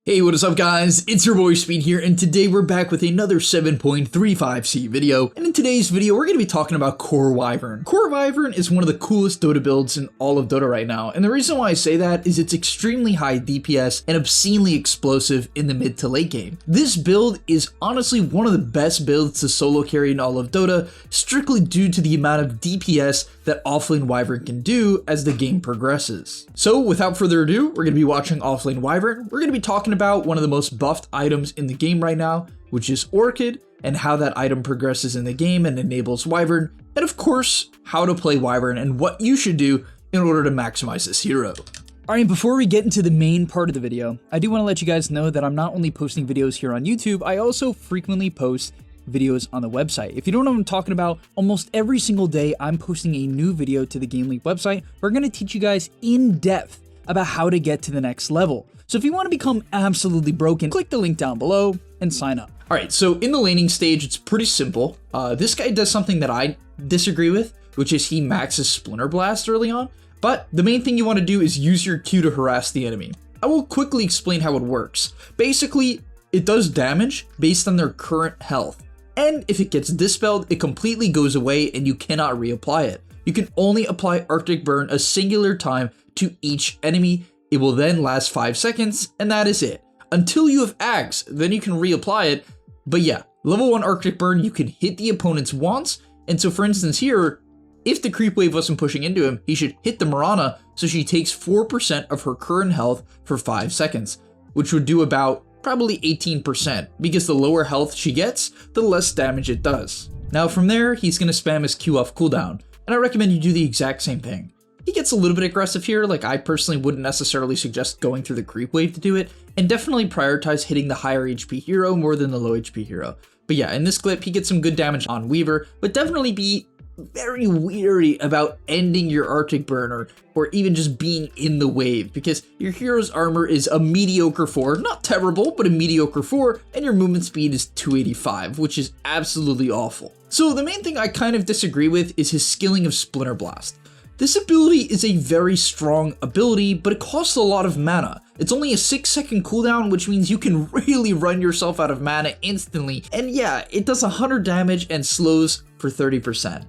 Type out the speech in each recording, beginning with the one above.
Hey, what is up guys? It's your boy Speed here, and today we're back with another 7.35C video, and in today's video we're going to be talking about Core Wyvern. Core Wyvern is one of the coolest Dota builds in all of Dota right now, and the reason why I say that is it's extremely high DPS and obscenely explosive in the mid to late game. This build is honestly one of the best builds to solo carry in all of Dota, strictly due to the amount of DPS that offlane Wyvern can do as the game progresses. So without further ado, we're going to be watching offlane Wyvern. We're going to be talking about one of the most buffed items in the game right now, which is Orchid, and how that item progresses in the game and enables Wyvern, and of course, how to play Wyvern and what you should do in order to maximize this hero. Alright, before we get into the main part of the video, I do want to let you guys know that I'm not only posting videos here on YouTube, I also frequently post videos on the website. If you don't know what I'm talking about, almost every single day I'm posting a new video to the Game League website. We're going to teach you guys in depth about how to get to the next level. So if you want to become absolutely broken, click the link down below and sign up. Alright, so in the laning stage, it's pretty simple. This guy does something that I disagree with, which is he maxes Splinter Blast early on. But the main thing you want to do is use your Q to harass the enemy. I will quickly explain how it works. Basically, it does damage based on their current health. And if it gets dispelled, it completely goes away and you cannot reapply it. You can only apply Arctic Burn a singular time to each enemy. It will then last 5 seconds, and that is it. Until you have Axe, then you can reapply it. But yeah, level 1 Arctic Burn, you can hit the opponents once. And so for instance here, if the creep wave wasn't pushing into him, he should hit the Mirana so she takes 4% of her current health for 5 seconds, which would do about probably 18%, because the lower health she gets, the less damage it does. Now from there, he's going to spam his Q off cooldown, and I recommend you do the exact same thing. He gets a little bit aggressive here, like I personally wouldn't necessarily suggest going through the creep wave to do it, and definitely prioritize hitting the higher HP hero more than the low HP hero. But yeah, in this clip, he gets some good damage on Weaver, but definitely be very weary about ending your Arctic Burner or even just being in the wave, because your hero's armor is a mediocre 4, not terrible, but a mediocre 4, and your movement speed is 285, which is absolutely awful. So the main thing I kind of disagree with is his skilling of Splinter Blast. This ability is a very strong ability, but it costs a lot of mana. It's only a 6-second cooldown, which means you can really run yourself out of mana instantly, and yeah, it does 100 damage and slows for 30%.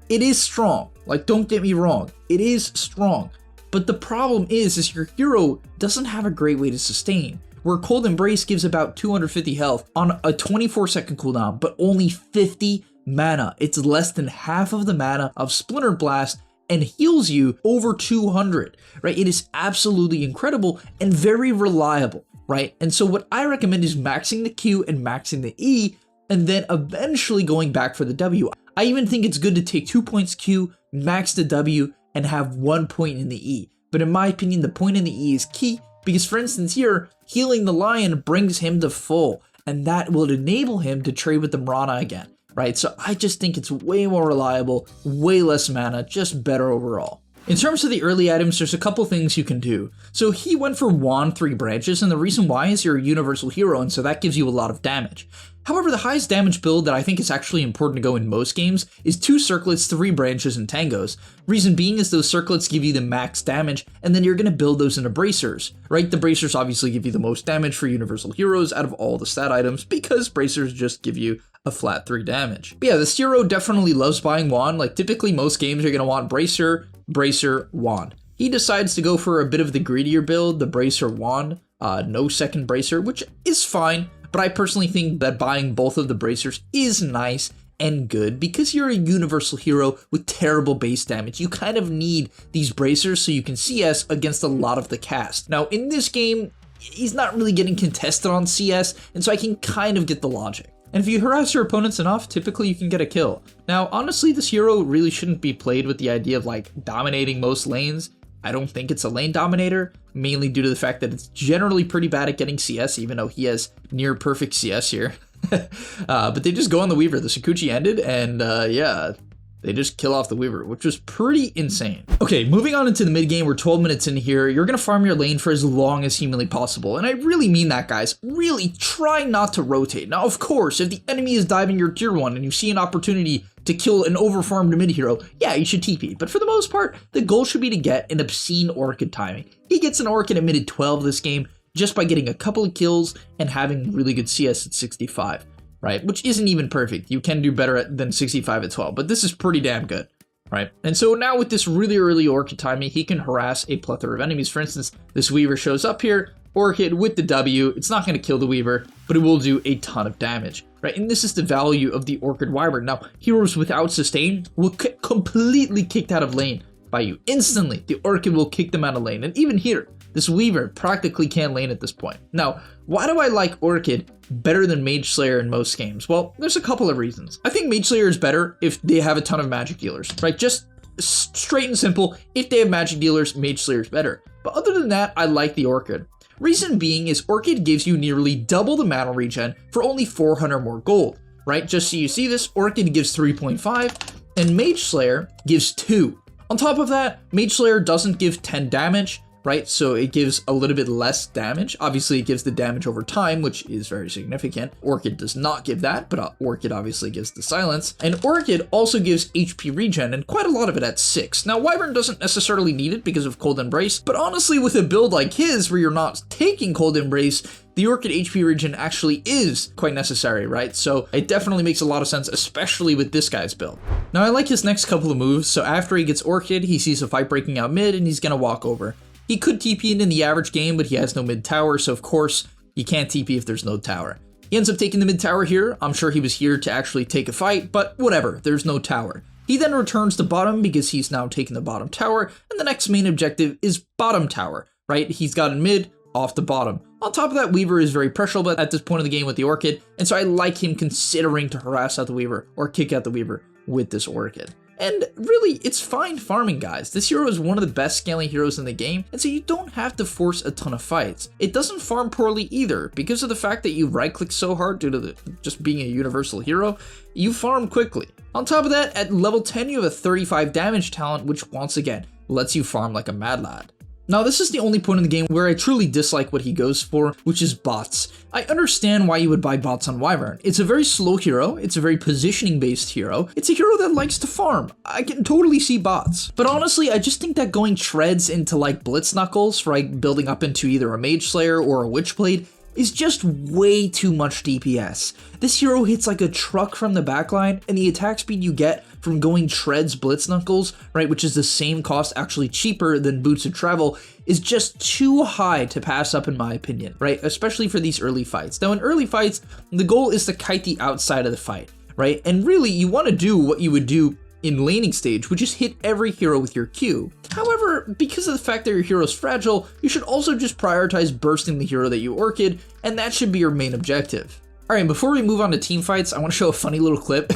It is strong, like don't get me wrong, it is strong, but the problem is your hero doesn't have a great way to sustain, where Cold Embrace gives about 250 health on a 24-second cooldown, but only 50 mana. It's less than half of the mana of Splinter Blast and heals you over 200, right? It is absolutely incredible and very reliable, right? And so what I recommend is maxing the Q and maxing the E, and then eventually going back for the W. I even think it's good to take 2 points Q, max the W, and have 1 point in the E. But in my opinion, the point in the E is key, because for instance here, healing the Lion brings him to full, and that will enable him to trade with the Mirana again, right? So I just think it's way more reliable, way less mana, just better overall. In terms of the early items, there's a couple things you can do. So he went for Wand 3 branches, and the reason why is you're a universal hero, and so that gives you a lot of damage. However, the highest damage build that I think is actually important to go in most games is 2 circlets, 3 branches, and tangos. Reason being is those circlets give you the max damage, and then you're going to build those into bracers, right? The bracers obviously give you the most damage for universal heroes out of all the stat items, because bracers just give you a flat 3 damage. But yeah, this hero definitely loves buying Wand. Like typically most games you're going to want Bracer, Bracer, Wand. He decides to go for a bit of the greedier build, the Bracer Wand, no second Bracer, which is fine. But I personally think that buying both of the bracers is nice and good, because you're a universal hero with terrible base damage. You kind of need these bracers so you can CS against a lot of the cast. Now in this game, he's not really getting contested on CS, and so I can kind of get the logic. And if you harass your opponents enough, typically you can get a kill. Now honestly, this hero really shouldn't be played with the idea of like dominating most lanes. I don't think it's a lane dominator, mainly due to the fact that it's generally pretty bad at getting CS, even though he has near perfect CS here. But they just go on the Weaver. The Sakuchi ended, and yeah, they just kill off the Weaver, which was pretty insane. Okay, moving on into the mid game, we're 12 minutes in here. You're gonna farm your lane for as long as humanly possible, and I really mean that, guys. Really try not to rotate. Now, of course, if the enemy is diving your tier 1 and you see an opportunity to kill an overfarmed mid hero, yeah, you should TP. But for the most part, the goal should be to get an obscene Orchid timing. He gets an Orchid at mid 12 this game. just by getting a couple of kills and having really good CS at 65, right? Which isn't even perfect. You can do better than 65 at 12, but this is pretty damn good, right? And so now with this really early Orchid timing, he can harass a plethora of enemies. For instance, this Weaver shows up here, Orchid with the W. It's not going to kill the Weaver, but it will do a ton of damage, right? And this is the value of the Orchid Wyvern. Now, heroes without sustain will get completely kicked out of lane by you. Instantly, the Orchid will kick them out of lane. And even here, this Weaver practically can't lane at this point. Now, why do I like Orchid better than Mage Slayer in most games? Well, there's a couple of reasons. I think Mage Slayer is better if they have a ton of magic dealers, right? Just straight and simple, if they have magic dealers, Mage Slayer is better. But other than that, I like the Orchid. Reason being is Orchid gives you nearly double the mana regen for only 400 more gold, right? Just so you see this, Orchid gives 3.5 and Mage Slayer gives 2. On top of that, Mage Slayer doesn't give 10 damage, right? So it gives a little bit less damage. Obviously, it gives the damage over time, which is very significant. Orchid does not give that, but Orchid obviously gives the silence. And Orchid also gives HP regen, and quite a lot of it at 6. Now, Wyvern doesn't necessarily need it because of Cold Embrace, but honestly, with a build like his, where you're not taking Cold Embrace, the Orchid HP regen actually is quite necessary, right? So it definitely makes a lot of sense, especially with this guy's build. Now, I like his next couple of moves. So after he gets Orchid, he sees a fight breaking out mid, and he's gonna walk over. He could TP in the average game, but he has no mid tower, so of course, you can't TP if there's no tower. He ends up taking the mid tower here. I'm sure he was here to actually take a fight, but whatever, there's no tower. He then returns to bottom because he's now taking the bottom tower, and the next main objective is bottom tower, right? He's gotten mid, off the bottom. On top of that, Weaver is very pressurable at this point of the game with the Orchid, and so I like him considering to harass out the Weaver or kick out the Weaver with this Orchid. And really, it's fine farming, guys. This hero is one of the best scaling heroes in the game, and so you don't have to force a ton of fights. It doesn't farm poorly either, because of the fact that you right-click so hard due to just being a universal hero, you farm quickly. On top of that, at level 10, you have a 35 damage talent, which once again, lets you farm like a mad lad. Now, this is the only point in the game where I truly dislike what he goes for, which is bots. I understand why you would buy bots on Wyvern. It's a very slow hero, it's a very positioning-based hero, it's a hero that likes to farm. I can totally see bots. But honestly, I just think that going treads into like Blitz Knuckles, right, building up into either a Mage Slayer or a Witchblade, is just way too much DPS. This hero hits like a truck from the backline, and the attack speed you get from going treads Blitz Knuckles, right, which is the same cost, actually cheaper than Boots of Travel, is just too high to pass up in my opinion, right, especially for these early fights. Now in early fights, the goal is to kite the outside of the fight, right, and really you want to do what you would do in laning stage, which is hit every hero with your Q. However, because of the fact that your hero is fragile, you should also just prioritize bursting the hero that you Orchid, and that should be your main objective. Alright, before we move on to team fights, I want to show a funny little clip.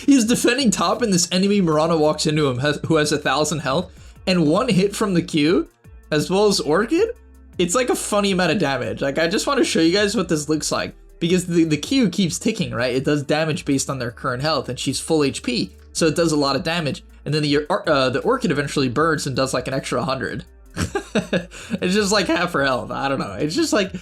He's defending top and this enemy Mirana walks into him who has 1,000 health, and one hit from the Q, as well as Orchid, it's like a funny amount of damage. Like, I just want to show you guys what this looks like, because the Q keeps ticking, right? It does damage based on their current health, and she's full HP. So it does a lot of damage, and then the Orchid eventually burns and does like an extra 100. It's just like half her health. I don't know. It's just like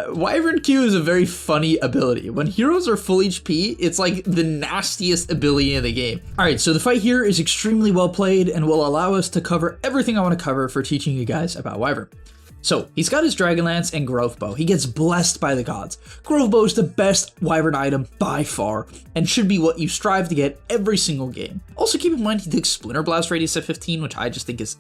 Wyvern Q is a very funny ability. When heroes are full HP, it's like the nastiest ability in the game. All right, so the fight here is extremely well played and will allow us to cover everything I want to cover for teaching you guys about Wyvern. So, he's got his Dragonlance and Growth Bow. He gets blessed by the gods. Growth Bow is the best Wyvern item by far, and should be what you strive to get every single game. Also, keep in mind he takes Splinter Blast radius at 15, which I just think is,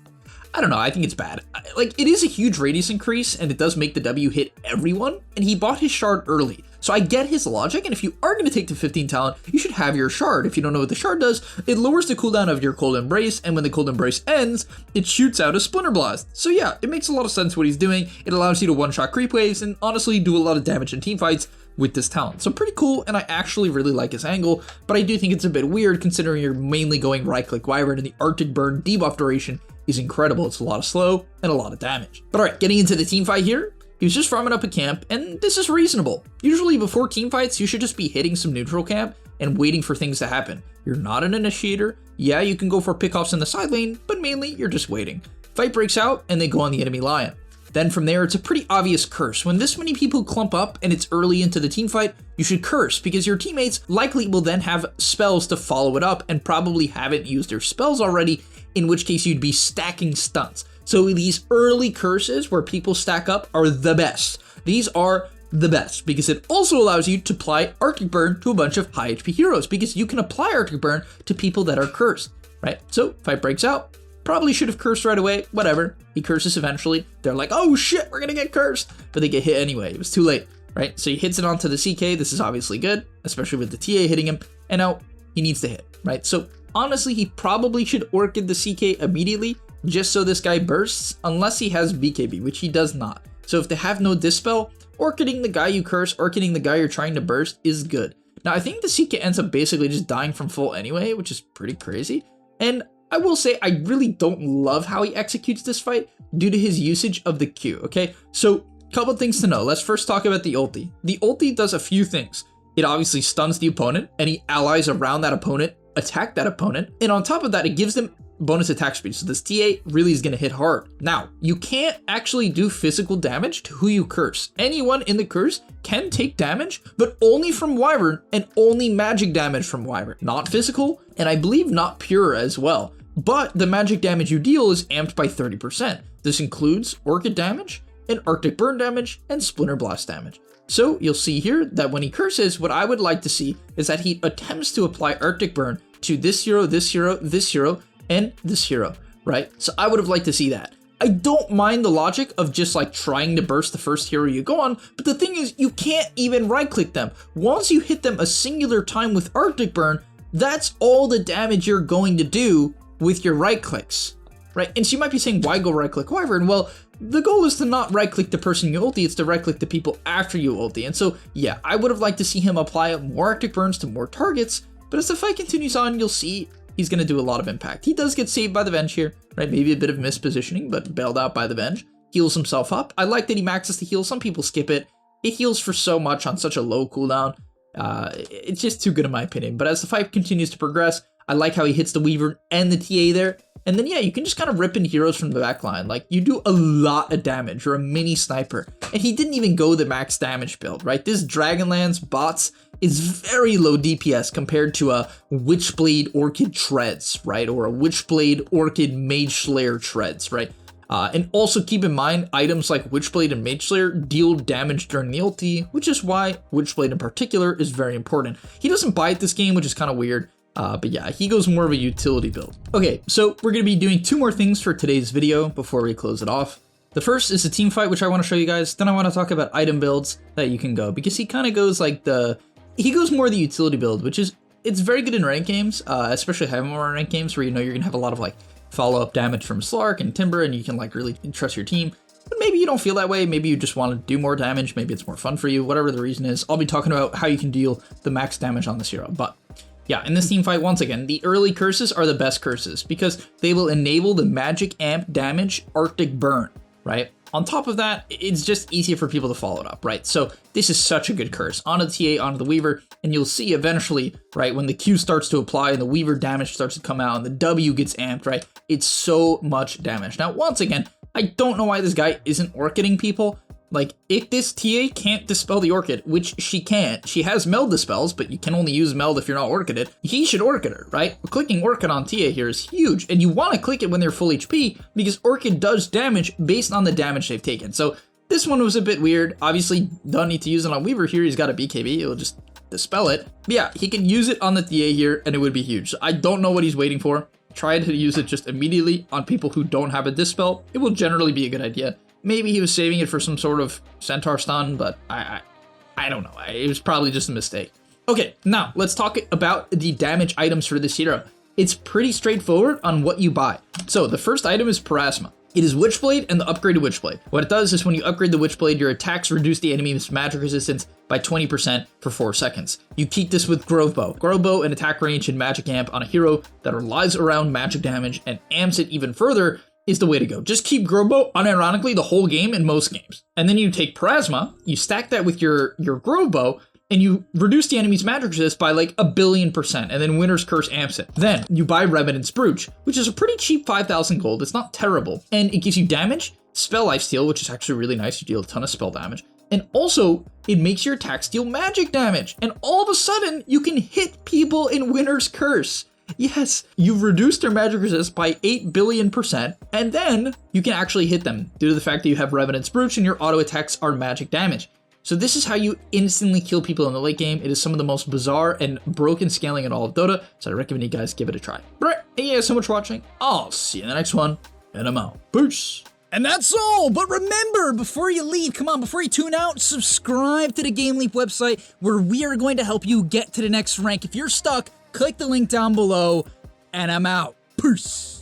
I don't know, I think it's bad. Like, it is a huge radius increase, and it does make the W hit everyone, and he bought his shard early. So I get his logic, and if you are going to take the 15 talent, you should have your shard. If you don't know what the shard does, it lowers the cooldown of your Cold Embrace, and when the Cold Embrace ends, it shoots out a Splinter Blast. So yeah, it makes a lot of sense what he's doing. It allows you to one-shot creep waves, and honestly do a lot of damage in teamfights with this talent. So pretty cool, and I actually really like his angle, but I do think it's a bit weird considering you're mainly going right-click Wyvern, and the Arctic Burn debuff duration is incredible. It's a lot of slow and a lot of damage. But alright, getting into the team fight here, he was just farming up a camp, and this is reasonable. Usually before team fights, you should just be hitting some neutral camp and waiting for things to happen. You're not an initiator. Yeah, you can go for pickoffs in the side lane, but mainly you're just waiting. Fight breaks out, and they go on the enemy Lion. Then from there, it's a pretty obvious curse. When this many people clump up and it's early into the team fight, you should curse, because your teammates likely will then have spells to follow it up and probably haven't used their spells already, in which case you'd be stacking stunts. So these early curses where people stack up are the best. These are the best because it also allows you to apply Arctic Burn to a bunch of high HP heroes because you can apply Arctic Burn to people that are cursed, right? So fight breaks out, probably should have cursed right away, whatever. He curses eventually. They're like, oh shit, we're gonna get cursed. But they get hit anyway, it was too late, right? So he hits it onto the CK, this is obviously good, especially with the TA hitting him, and now he needs to hit, right? So honestly, he probably should Orchid the CK immediately just so this guy bursts, unless he has BKB, which he does not. So if they have no Dispel, Orchiding the guy you curse, Orchiding the guy you're trying to burst is good. Now, I think the CK ends up basically just dying from full anyway, which is pretty crazy. And I will say, I really don't love how he executes this fight due to his usage of the Q, okay? So, couple things to know. Let's first talk about the ulti. The ulti does a few things. It obviously stuns the opponent, any allies around that opponent attack that opponent, and on top of that, it gives them bonus attack speed, so this TA really is going to hit hard. Now, you can't actually do physical damage to who you curse. Anyone in the curse can take damage, but only from Wyvern and only magic damage from Wyvern. Not physical, and I believe not pure as well. But the magic damage you deal is amped by 30%. This includes Orchid damage, and Arctic Burn damage, and Splinter Blast damage. So you'll see here that when he curses, what I would like to see is that he attempts to apply Arctic Burn to this hero, this hero, this hero, and this hero, right? So I would have liked to see that. I don't mind the logic of just like trying to burst the first hero you go on, but the thing is you can't even right click them. Once you hit them a singular time with Arctic Burn, that's all the damage you're going to do with your right clicks, right? And so you might be saying, why go right click Wyvern? Well, the goal is to not right click the person you ulti, it's to right click the people after you ulti. And so yeah, I would have liked to see him apply more Arctic Burns to more targets, but as the fight continues on, you'll see he's going to do a lot of impact. He does get saved by the Venge here, right? Maybe a bit of mispositioning, but bailed out by the Venge. Heals himself up. I like that he maxes the heal. Some people skip it. It heals for so much on such a low cooldown. It's just too good in my opinion. But as the fight continues to progress, I like how he hits the Weaver and the TA there. And then, yeah, you can just kind of rip in heroes from the back line. Like, you do a lot of damage. You're a mini sniper. And he didn't even go the max damage build, right? This Dragonlance bots is very low DPS compared to a Witchblade Orchid Treads, right? Or a Witchblade Orchid Mage Slayer Treads, right? And also keep in mind, items like Witchblade and Mage Slayer deal damage during the ulti, which is why Witchblade in particular is very important. He doesn't bite this game, which is kind of weird. But yeah, he goes more of a utility build. Okay, so we're going to be doing two more things for today's video before we close it off. The first is a team fight, which I want to show you guys. Then I want to talk about item builds that you can go, because he kind of goes like he goes more the utility build, which is, it's very good in ranked games, especially MMR ranked games where you know you're going to have a lot of like follow-up damage from Slark and Timber and you can like really trust your team. But maybe you don't feel that way. Maybe you just want to do more damage. Maybe it's more fun for you, whatever the reason is. I'll be talking about how you can deal the max damage on this hero, but yeah, in this team fight, once again, the early curses are the best curses because they will enable the magic amp damage Arctic Burn, right? On top of that, it's just easier for people to follow it up, right? So this is such a good curse. Onto the TA, onto the Weaver, and you'll see eventually, right, when the Q starts to apply and the Weaver damage starts to come out and the W gets amped, right? It's so much damage. Now, once again, I don't know why this guy isn't Orchiding people. Like, if this TA can't dispel the Orchid, which she can't, she has Meld dispels, but you can only use Meld if you're not Orchided, he should Orchid her, right? Clicking Orchid on TA here is huge, and you want to click it when they're full HP, because Orchid does damage based on the damage they've taken. So, this one was a bit weird. Obviously, don't need to use it on Weaver here, he's got a BKB, it'll just dispel it. But yeah, he can use it on the TA here, and it would be huge. So I don't know what he's waiting for. Try to use it just immediately on people who don't have a Dispel. It will generally be a good idea. Maybe he was saving it for some sort of Centaur stun, but I don't know. It was probably just a mistake. Okay, now let's talk about the damage items for this hero. It's pretty straightforward on what you buy. So the first item is Parasma. It is Witchblade and the upgraded Witchblade. What it does is when you upgrade the Witchblade, your attacks reduce the enemy's magic resistance by 20% for 4 seconds. You keep this with Grove Bow. Grove Bow and attack range and magic amp on a hero that relies around magic damage and amps it even further is the way to go. Just keep Growbow unironically the whole game in most games. And then you take Parasma, you stack that with your Growbow, and you reduce the enemy's magic resist by like 1,000,000,000%, and then Winter's Curse amps it. Then you buy Revenant's Brooch, which is a pretty cheap 5,000 gold. It's not terrible. And it gives you damage, spell lifesteal, which is actually really nice. You deal a ton of spell damage. And also, it makes your attacks deal magic damage. And all of a sudden, you can hit people in Winter's Curse. Yes, you've reduced their magic resist by 8 billion%, and then you can actually hit them due to the fact that you have Revenant's Brooch and your auto attacks are magic damage. So this is how you instantly kill people in the late game. It is some of the most bizarre and broken scaling in all of Dota, so I recommend you guys give it a try. Alright, thank you guys so much for watching. I'll see you in the next one, and I'm out. Peace! And that's all, but remember, before you leave, come on, before you tune out, subscribe to the Game Leap website where we are going to help you get to the next rank. If you're stuck, click the link down below, and I'm out. Peace!